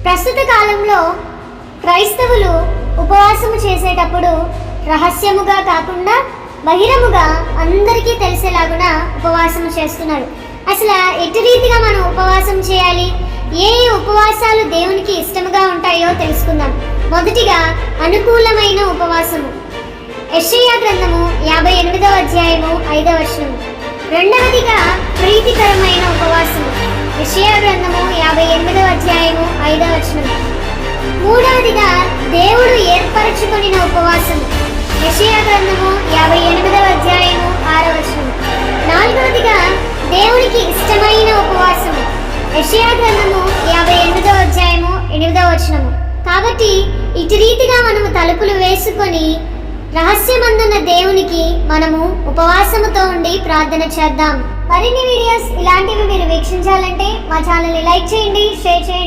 ప్రస్తుత కాలంలో క్రైస్తవులు ఉపవాసము చేసేటప్పుడు రహస్యముగా కాకుండా బహిరంగంగా అందరికీ తెలిసేలాగున ఉపవాసము చేస్తున్నారు. అసలు ఎటు రీతిగా మనం ఉపవాసం చేయాలి, ఏ ఉపవాసాలు దేవునికి ఇష్టముగా ఉంటాయో తెలుసుకుందాం. మొదటిగా అనుకూలమైన ఉపవాసము. యెషయా గ్రంథము 58వ అధ్యాయము 5వ వచనం. రెండవదిగా ప్రీతికరమైన ఉపవాసము. యెషయా గ్రంథము 58వ అధ్యాయము 5వ వచనం. మూడవదిగా దేవుడు ఏర్పరచుకొనిన ఉపవాసము. యెషయా గ్రంథము 58వ అధ్యాయము 6వ వచనం. నాలుగవదిగా దేవునికి ఇష్టమైన ఉపవాసము. యెషయా గ్రంథము 58వ అధ్యాయము 8వ వచనము. కాబట్టి ఇటు రీతిగా మనము తలుపులు వేసుకొని రహస్యమందున్న దేవునికి మనము ఉపవాసముతో ఉండి ప్రార్థన చేద్దాం. మరిన్ని వీడియోస్ ఇలాంటివి మీరు వీక్షించాలంటే మా ఛానల్ని లైక్ చేయండి, షేర్ చేయండి.